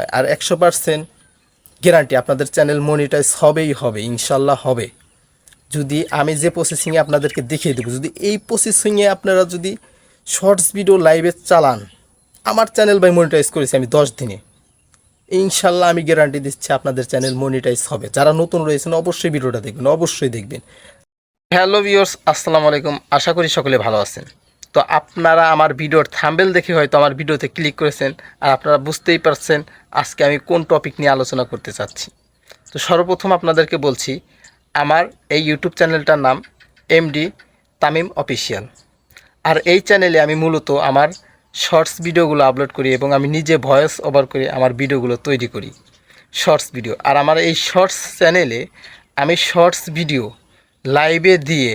হয়। আর 100% গ্যারান্টি আপনাদের channel monetize হবেই হবে, ইনশাল্লাহ হবে। যদি আমি যে প্রসেসিংয়ে আপনাদেরকে দেখিয়ে দেবো, যদি এই প্রসেসিংয়ে আপনারা যদি শর্টস ভিডিও লাইভে চালান, আমার চ্যানেল বাই মনিটাইজ করেছি আমি 10 দিনে, ইনশাল্লাহ আমি গ্যারান্টি দিচ্ছি আপনাদের চ্যানেল মনিটাইজ হবে। যারা নতুন রয়েছেন অবশ্যই ভিডিওটা দেখবেন, অবশ্যই দেখবেন। হ্যালো ভিউয়ার্স, আসসালামু আলাইকুম। আশা করি সকলে ভালো আছেন। তো আপনারা আমার ভিডিওর থাম্বনেল দেখে হয়তো আমার ভিডিওতে ক্লিক করেছেন, আর আপনারা বুঝতেই পারছেন আজকে আমি কোন টপিক নিয়ে আলোচনা করতে চাচ্ছি। তো সর্বপ্রথম আপনাদেরকে বলছি, আমার এই ইউটিউব চ্যানেলটার নাম এমডি তামিম অফিসিয়াল। আর এই চ্যানেলে আমি মূলত আমার শর্টস ভিডিওগুলো আপলোড করি এবং আমি নিজে ভয়েস ওভার করে আমার ভিডিওগুলো তৈরি করি, শর্টস ভিডিও। আর আমার এই শর্টস চ্যানেলে আমি শর্টস ভিডিও লাইভে দিয়ে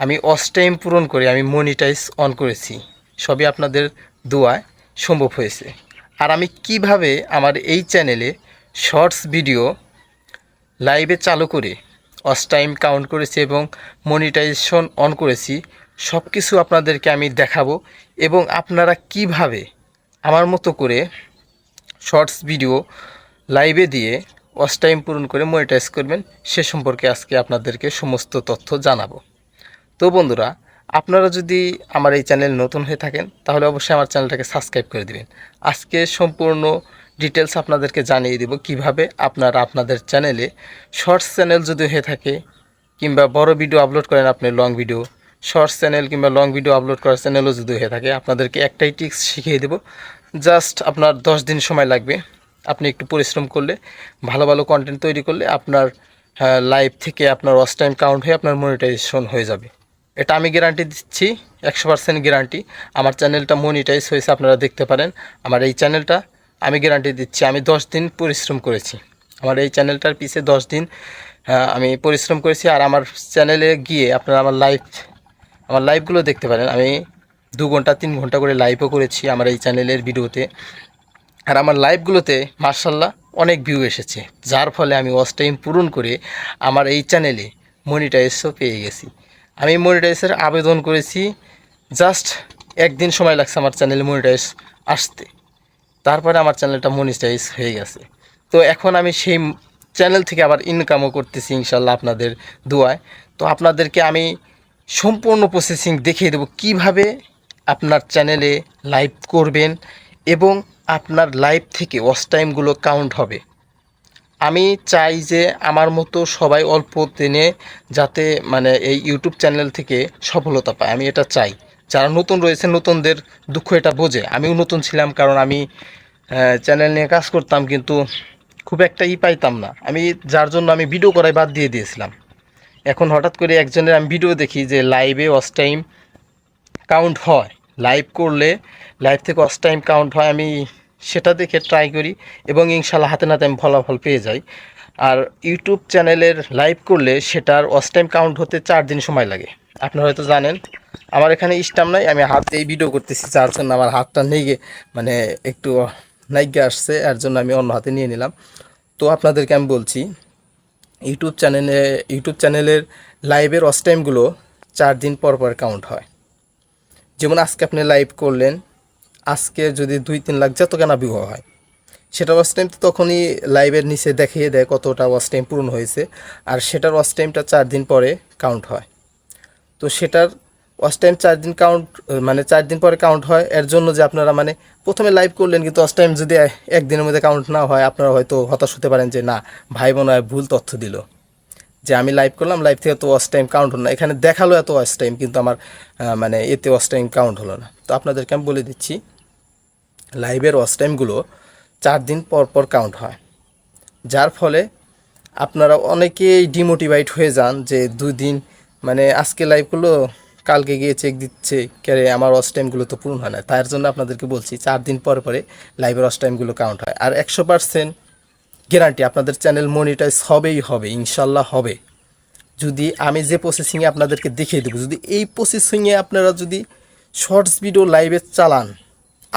আমি ওয়াচ টাইম পূরণ করে আমি মনিটাইজ অন করেছি। সবই আপনাদের দোয়ায় সম্ভব হয়েছে। আর আমি কিভাবে আমার এই চ্যানেলে শর্টস ভিডিও লাইভে চালু করে ওয়াচ টাইম কাউন্ট করেছি এবং মনিটাইজেশন অন করেছি, সব কিছু আপনাদেরকে আমি দেখাবো। এবং আপনারা কিভাবে আমার মতো করে শর্টস ভিডিও লাইভে দিয়ে ওয়াচ টাইম পূরণ করে মনিটাইজ করবেন, সে সম্পর্কে আজকে আপনাদেরকে সমস্ত তথ্য জানাবো। তো বন্ধুরা, আপনারা যদি আমার এই চ্যানেল নতুন হয়ে থাকেন তাহলে অবশ্যই আমার চ্যানেলটাকে সাবস্ক্রাইব করে দিবেন। আজকে সম্পূর্ণ ডিটেলস আপনাদেরকে জানিয়ে দেব কিভাবে আপনারা আপনাদের চ্যানেলে শর্টস চ্যানেল যদি হয়ে থাকে, কিংবা বড় ভিডিও আপলোড করেন আপনি লং ভিডিও, শর্টস চ্যানেল কিংবা লং ভিডিও আপলোড করার চ্যানেলও যদি হয়ে থাকে, আপনাদেরকে একটাই টিপস শিখিয়ে দেব। জাস্ট আপনার 10 দিন সময় লাগবে। আপনি একটু পরিশ্রম করলে, ভালো ভালো কন্টেন্ট তৈরি করলে আপনার লাইভ থেকে আপনার ওয়াচ টাইম কাউন্ট হয়ে আপনার মনিটাইজেশন হয়ে যাবে। এটা আমি গ্যারান্টি দিচ্ছি, 100% গ্যারান্টি। আমার চ্যানেলটা মনিটাইজ হয়েছে, আপনারা দেখতে পারেন। আমার এই চ্যানেলটা আমি গ্যারান্টি দিচ্ছি, আমি 10 দিন পরিশ্রম করেছি। আমার এই চ্যানেলটার পিছে 10 দিন আমি পরিশ্রম করেছি। আর আমার চ্যানেলে গিয়ে আপনারা আমার লাইভগুলো দেখতে পারেন। আমি 2 ঘন্টা 3 ঘন্টা করে লাইভও করেছি আমার এই চ্যানেলের ভিডিওতে। আর আমার লাইভগুলোতে মার্শাল্লাহ অনেক ভিউ এসেছে, যার ফলে আমি ওয়াচ টাইম পূরণ করে আমার এই চ্যানেলে মনিটাইজও পেয়ে গেছি। আমি মনিটাইজের আবেদন করেছি, জাস্ট 1 দিন সময় লাগছে আমার চ্যানেলে মনিটাইজ আসতে। তারপরে আমার চ্যানেলটা মনিটাইজ হয়ে গেছে। তো এখন আমি সেই চ্যানেল থেকে আবার ইনকামও করতেছি ইনশাল্লাহ আপনাদের দোয়ায়। তো আপনাদেরকে আমি সম্পূর্ণ প্রসেসিং দেখিয়ে দেবো কিভাবে আপনার চ্যানেলে লাইভ করবেন এবং আপনার লাইভ থেকে ওয়াচ টাইমগুলো কাউন্ট হবে। আমি চাই যে আমার মতো সবাই অল্প দিনে যাতে মানে এই ইউটিউব চ্যানেল থেকে সফলতা পায়, আমি এটা চাই। যারা নতুন রয়েছে নতুনদের দুঃখ এটা বোঝে। আমিও নতুন ছিলাম, কারণ আমি চ্যানেল নিয়ে কাজ করতাম কিন্তু খুব একটা পাইতাম না। আমি যার জন্য আমি ভিডিও করাই বাদ দিয়ে দিয়েছিলাম। এখন হঠাৎ করে একজনের আমি ভিডিও দেখি যে লাইভে ওয়াচ টাইম কাউন্ট হয়, লাইভ করলে লাইভ থেকে ওয়াচ টাইম কাউন্ট হয়। আমি সেটা দেখে ট্রাই করি এবং ইনশাল্লাহ হাতে নাতে আমি ফলাফল পেয়ে যাই। আর ইউটিউব চ্যানেলের লাইভ করলে সেটার ওয়াচ টাইম কাউন্ট হতে 4 দিন সময় লাগে। আপনারা হয়তো জানেন। আমার এখানে স্ট্যাম্প নাই, আমি হাত দিয়েই ভিডিও করতেছি, যার জন্য আমার হাতটা নেই মানে একটু নাইগে আসছে, এর জন্য আমি অন্য হাতে নিয়ে নিলাম। তো আপনাদেরকে আমি বলছি, ইউটিউব চ্যানেলের লাইভের ওয়াচ টাইমগুলো 4 দিন পর পর কাউন্ট হয়। যেমন আজকে আপনি লাইভ করলেন, আজকে যদি 2-3 লাখ যত কেনা ভিউ হয়, সেটার ওয়াচ টাইম তো তখনই লাইভের নিচে দেখিয়ে দেয় কতটা ওয়াচ টাইম পূরণ হয়েছে। আর সেটার ওয়াচ টাইমটা 4 দিন পরে কাউন্ট হয়। তো সেটার ওয়াচ টাইম 4 দিন কাউন্ট, মানে 4 দিন পরে কাউন্ট হয়। এর জন্য যে আপনারা মানে প্রথমে লাইভ করলেন কিন্তু ওয়াচ টাইম যদি 1 দিনের মধ্যে কাউন্ট না হয়, আপনারা হয়তো হতাশ হতে পারেন যে না, ভাই মনে হয় ভুল তথ্য দিল, যে আমি লাইভ করলাম, লাইভ থেকে তো ওয়াচ টাইম কাউন্ট হলো না, এখানে দেখালো এত ওয়াচ টাইম কিন্তু আমার মানে এতে ওয়াচ টাইম কাউন্ট হলো না। তো আপনাদেরকে আমি বলে দিচ্ছি, লাইভের ওয়াচ টাইমগুলো 4 দিন পর পর কাউন্ট হয়। যার ফলে আপনারা অনেকেই ডিমোটিভেট হয়ে যান যে 2 দিন মানে আজকে লাইভ করলো, কালকে গিয়ে চেক দিচ্ছে কেরে আমার ওয়াচ টাইমগুলো তো পূরণ হয় না। তার জন্য আপনাদেরকে বলছি 4 দিন পরে পরে লাইভের ওয়াচ টাইমগুলো কাউন্ট হয়। আর 100% গ্যারান্টি আপনাদের চ্যানেল মনিটাইজ হবেই হবে, ইনশাল্লাহ হবে। যদি আমি যে প্রসেসিংয়ে আপনাদেরকে দেখিয়ে দেবো, যদি এই প্রসেসিংয়ে আপনারা যদি শর্টস ভিডিও লাইভে চালান,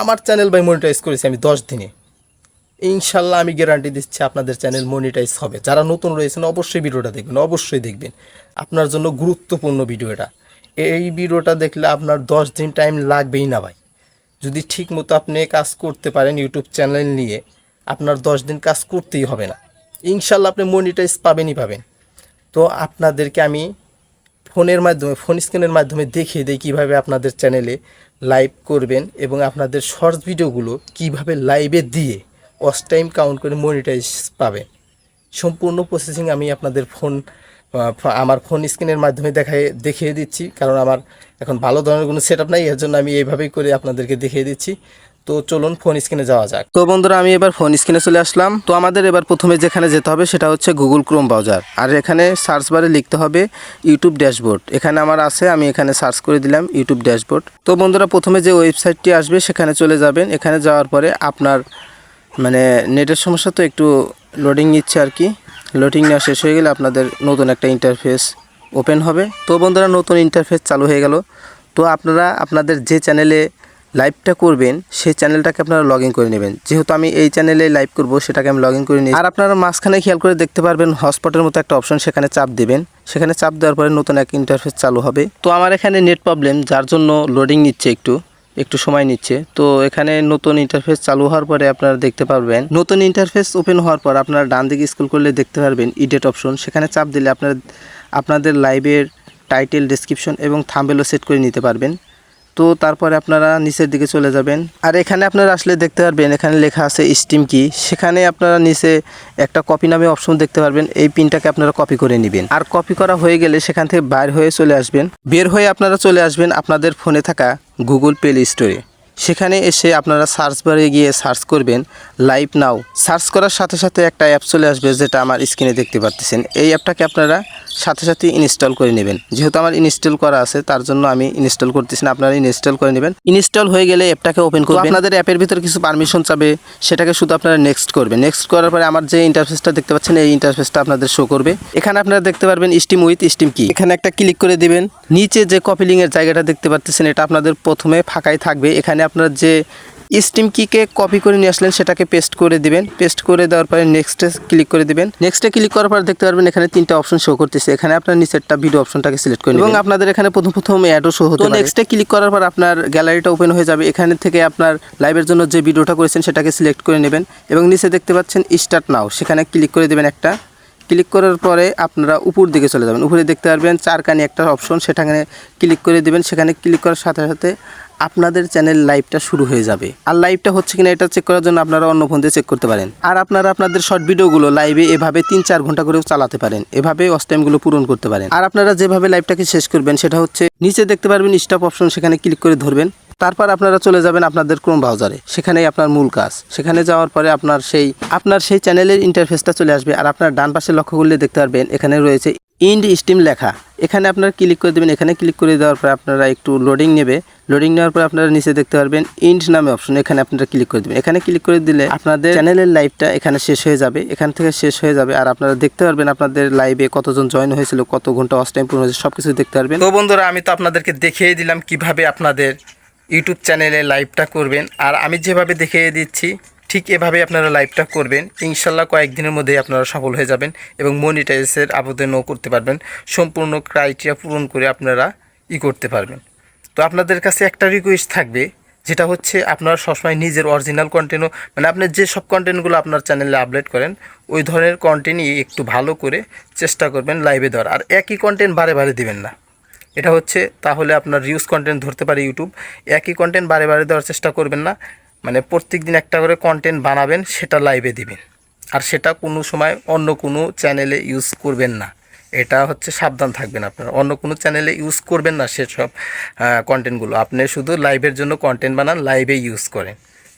আমার চ্যানেল বাই মনিটাইজ করেছি আমি 10 দিনে, ইনশাল্লাহ আমি গ্যারান্টি দিচ্ছি আপনাদের চ্যানেল মনিটাইজ হবে। যারা নতুন রয়েছেন অবশ্যই ভিডিওটা দেখবেন, অবশ্যই দেখবেন। আপনার জন্য গুরুত্বপূর্ণ ভিডিও এটা। এই ভিডিওটা দেখলে আপনার 10 দিন টাইম লাগবেই না ভাই। যদি ঠিক মতো আপনি কাজ করতে পারেন ইউটিউব চ্যানেল নিয়ে, আপনার 10 দিন কাজ করতেই হবে না, ইনশাল্লাহ আপনি মনিটাইজ পাবেনই পাবেন। তো আপনাদেরকে আমি ফোনের মাধ্যমে, ফোন স্ক্রিনের মাধ্যমে দেখিয়ে দিই কীভাবে আপনাদের চ্যানেলে লাইভ করবেন এবং আপনাদের শর্টস ভিডিওগুলো কিভাবে লাইভে দিয়ে ওয়াচ টাইম কাউন্ট করে মনিটাইজ পাবেন। সম্পূর্ণ প্রসেসিং আমি আপনাদের আমার ফোন স্ক্রিনের মাধ্যমে দেখিয়ে দিচ্ছি, কারণ আমার এখন ভালো ধরনের কোনো সেট আপ নাই, এর জন্য আমি এইভাবেই করে আপনাদেরকে দেখিয়ে দিচ্ছি। তো চলুন ফোন স্ক্রিনে যাওয়া যাক। তো বন্ধুরা, আমি এবার ফোন স্ক্রিনে চলে আসলাম। তো আমাদের এবার প্রথমে যেখানে যেতে হবে সেটা হচ্ছে গুগল ক্রোম ব্রাউজার, আর এখানে সার্চ বারে লিখতে হবে ইউটিউব ড্যাশবোর্ড। এখানে আমার আছে, আমি এখানে সার্চ করে দিলাম ইউটিউব ড্যাশবোর্ড। তো বন্ধুরা, প্রথমে যে ওয়েবসাইটটি আসবে সেখানে চলে যাবেন। এখানে যাওয়ার পরে আপনার নেটের সমস্যা, তো একটু লোডিং নিচ্ছে আর কি। লোডিং নেওয়া শেষ হয়ে গেলে আপনাদের নতুন একটা ইন্টারফেস ওপেন হবে। তো বন্ধুরা, নতুন ইন্টারফেস চালু হয়ে গেল। তো আপনারা আপনাদের যে চ্যানেলে লাইভটা করবেন সেই চ্যানেলটাকে আপনারা লগ ইন করে নেবেন। যেহেতু আমি এই চ্যানেলে লাইভ করব, সেটাকে আমি লগ ইন করে নিই। আর আপনারা মাঝখানে খেয়াল করে দেখতে পারবেন হটস্পটের মতো একটা অপশন, সেখানে চাপ দেবেন। সেখানে চাপ দেওয়ার পরে নতুন এক ইন্টারফেস চালু হবে। তো আমার এখানে নেট প্রবলেম, যার জন্য লোডিং নিচ্ছে, একটু সময় নিচ্ছে। তো এখানে নতুন ইন্টারফেস চালু হওয়ার পরে আপনারা দেখতে পারবেন, নতুন ইন্টারফেস ওপেন হওয়ার পর আপনারা ডান দিকে স্ক্রল করলে দেখতে পারবেন এডিট অপশন। সেখানে চাপ দিলে আপনাদের লাইভের টাইটেল, ডেসক্রিপশন এবং থাম্বনেলও সেট করে নিতে পারবেন। তো তারপরে আপনারা নিচের দিকে চলে যাবেন, আর এখানে আপনারা আসলে দেখতে পারবেন এখানে লেখা আছে স্টিম কি। সেখানে আপনারা নিচে একটা কপি নামে অপশন দেখতে পারবেন। এই পিনটাকে আপনারা কপি করে নেবেন, আর কপি করা হয়ে গেলে সেখান থেকে বের হয়ে আপনারা চলে আসবেন আপনাদের ফোনে থাকা গুগল প্লে স্টোরে। সেখানে এসে আপনারা সার্চ বারে গিয়ে সার্চ করবেন লাইভ নাও। সার্চ করার সাথে সাথে একটা অ্যাপ চলে আসবে, যেটা আমার স্ক্রিনে দেখতে পাচ্ছেন। এই অ্যাপটাকে আপনারা সাথে সাথে ইনস্টল করে নেবেন। যেহেতু আমার ইনস্টল করা আছে, তার জন্য আমি ইনস্টল করতেছি না, আপনারা ইনস্টল করে নেবেন। ইনস্টল হয়ে গেলে অ্যাপটাকে ওপেন করবেন। আপনাদের অ্যাপের ভিতরে কিছু পারমিশন চাবে, সেটাকে শুধু আপনারা নেক্সট করবেন। নেক্সট করার পরে আমার যে ইন্টারফেসটা দেখতে পাচ্ছেন, এই ইন্টারফেসটা আপনাদের শো করবে। এখানে আপনারা দেখতে পারবেন স্টিম উইথ স্টিম কি, এখানে একটা ক্লিক করে দিবেন। নিচে যে কপি লিঙ্কের জায়গাটা দেখতে পাচ্ছেন, এটা আপনাদের প্রথমে ফাঁকাই থাকবে। এখানে আপনারা যে স্টিম কিকে কপি করে নিয়ে আসলেন সেটাকে পেস্ট করে দিবেন। পেস্ট করে দেওয়ার পরে নেক্সটে ক্লিক করে দিবেন। নেক্সটে ক্লিক করার পর দেখতে পারবেন এখানে 3টা অপশন শো করতেছে। এখানে আপনার নিচেরটা ভিডিও অপশনটাকে সিলেক্ট করে নেবেন এবং আপনাদের এখানে প্রথম অ্যাডও শো হতে পারে। নেক্সটে ক্লিক করার পর আপনার গ্যালারিটা ওপেন হয়ে যাবে। এখানে থেকে আপনার লাইভের জন্য যে ভিডিওটা করেছেন সেটাকে সিলেক্ট করে নেবেন এবং নিচে দেখতে পাচ্ছেন স্টার্ট নাও, সেখানে ক্লিক করে দেবেন একটা। ক্লিক করার পরে আপনারা উপর দিকে চলে যাবেন। উপরে দেখতে পারবেন চারকানি একটা অপশন, সেখানে ক্লিক করে দিবেন। সেখানে ক্লিক করার সাথে সাথে আপনাদের চ্যানেল লাইভটা শুরু হয়ে যাবে। আর লাইভটা হচ্ছে কিনা এটা চেক করার জন্য আপনারা অন্য ফোন দিয়ে চেক করতে পারেন। আর আপনারা আপনাদের শর্ট ভিডিওগুলো লাইভে এভাবে 3-4 ঘন্টা করেও চালাতে পারেন, এভাবে ওয়াচ টাইমগুলো পূরণ করতে পারেন। আর আপনারা যেভাবে লাইভটাকে শেষ করবেন সেটা হচ্ছে নিচে দেখতে পারবেন স্টপ অপশন, সেখানে ক্লিক করে ধরবেন। তারপর আপনারা চলে যাবেন আপনাদের ক্রোম ব্রাউজারে, সেখানেই আপনার মূল কাজ। সেখানে যাওয়ার পরে আপনার সেই চ্যানেলের ইন্টারফেসটা চলে আসবে। আর আপনার ডান পাশে লক্ষ্য করলে দেখতে পারবেন এখানে রয়েছে ইন্ড স্টিম লেখা। এখানে আপনারা ক্লিক করে দেবেন। এখানে ক্লিক করে দেওয়ার পরে আপনারা একটু লোডিং নেবে। লোডিং নেওয়ার পর আপনারা নিচে দেখতে পারবেন ইন্ড নামে অপশন, এখানে আপনারা ক্লিক করে দেবেন। এখানে ক্লিক করে দিলে আপনাদের চ্যানেলের লাইভটা এখানে শেষ হয়ে যাবে, এখান থেকে শেষ হয়ে যাবে। আর আপনারা দেখতে পারবেন আপনাদের লাইভে কতজন জয়েন হয়েছিল, কত ঘন্টা ওয়াচ টাইম পূর্ণ হয়েছে, সব কিছু দেখতে পারবেন। তো বন্ধুরা, আমি তো আপনাদেরকে দেখিয়ে দিলাম কিভাবে আপনাদের ইউটিউব চ্যানেলে লাইভটা করবেন। আর আমি যেভাবে দেখিয়ে দিচ্ছি ঠিক এভাবে আপনারা লাইভটা করবেন। ইনশাল্লাহ কয়েকদিনের মধ্যেই আপনারা সফল হয়ে যাবেন এবং মনিটাইজের আবেদনও করতে পারবেন। সম্পূর্ণ ক্রাইটেরিয়া পূরণ করে আপনারা করতে পারবেন। তো আপনাদের কাছে একটা রিকোয়েস্ট থাকবে, যেটা হচ্ছে আপনারা সবসময় নিজের অরিজিনাল কন্টেন্টও, আপনি যে সব কন্টেন্টগুলো আপনার চ্যানেলে আপলোড করেন ওই ধরনের কন্টেন্টই একটু ভালো করে চেষ্টা করবেন লাইভে দেওয়ার। আর একই কন্টেন্ট বারে বারে দিবেন না, এটা হচ্ছে তাহলে আপনার রিউজ কন্টেন্ট ধরতে পারে ইউটিউব। একই কন্টেন্ট বারে বারে দেওয়ার চেষ্টা করবেন না, প্রত্যেক দিন একটা করে কন্টেন্ট বানাবেন, সেটা লাইভে দিবেন। আর সেটা কোনো সময় অন্য কোনো চ্যানেলে ইউজ করবেন না, এটা হচ্ছে সাবধান থাকবেন। আপনারা অন্য কোনো চ্যানেলে ইউজ করবেন না সেসব কন্টেন্টগুলো। আপনি শুধু লাইভের জন্য কন্টেন্ট বানান, লাইভে ইউজ করেন।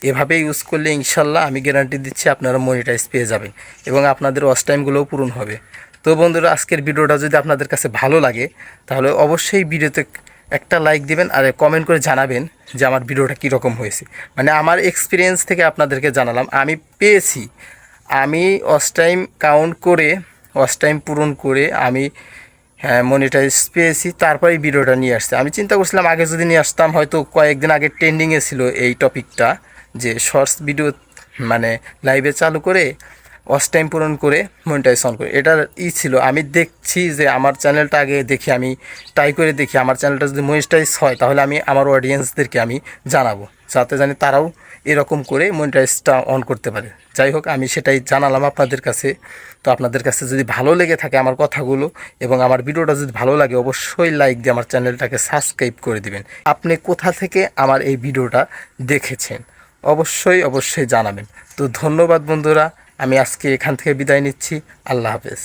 এভাবে ইউজ করলে ইনশাল্লাহ আমি গ্যারান্টি দিচ্ছি আপনারা মনিটাইজ পেয়ে যাবেন এবং আপনাদের ওয়াচ টাইমগুলোও পূরণ হবে। তো বন্ধুরা, আজকের ভিডিওটা যদি আপনাদের কাছে ভালো লাগে তাহলে অবশ্যই ভিডিওতে একটা লাইক দিবেন আর কমেন্ট করে জানাবেন যে আমার ভিডিওটা কীরকম হয়েছে। আমার এক্সপিরিয়েন্স থেকে আপনাদেরকে জানালাম, আমি পেয়েছি। আমি ওয়াচ টাইম কাউন্ট করে, ওয়াচ টাইম পূরণ করে আমি মনিটাইজ পেয়েছি, তারপরেই ভিডিওটা নিয়ে আসছে। আমি চিন্তা করছিলাম আগে যদি নিয়ে আসতাম, হয়তো কয়েকদিন আগে ট্রেন্ডিংয়ে ছিল এই টপিকটা, যে শর্টস ভিডিও লাইভে চালু করে ওয়াচ টাইম পূরণ করে মনিটাইজ অন করে, এটার ছিল। আমি দেখছি যে আমার চ্যানেলটা আগে দেখি, আমি ট্রাই করে দেখি আমার চ্যানেলটা যদি মনিটাইজ হয় তাহলে আমি আমার অডিয়েন্সদেরকে আমি জানাবো, যাতে জানি তারাও এরকম করে মনিটাইজটা অন করতে পারে। যাই হোক, আমি সেটাই জানালাম আপনাদের কাছে। তো আপনাদের কাছে যদি ভালো লেগে থাকে আমার কথাগুলো এবং আমার ভিডিওটা যদি ভালো লাগে, অবশ্যই লাইক দিয়ে আমার চ্যানেলটাকে সাবস্ক্রাইব করে দিবেন। আপনি কোথা থেকে আমার এই ভিডিওটা দেখেছেন অবশ্যই জানাবেন। তো ধন্যবাদ বন্ধুরা, আমি আজকে এখান থেকে বিদায় নিচ্ছি। আল্লাহ হাফেজ।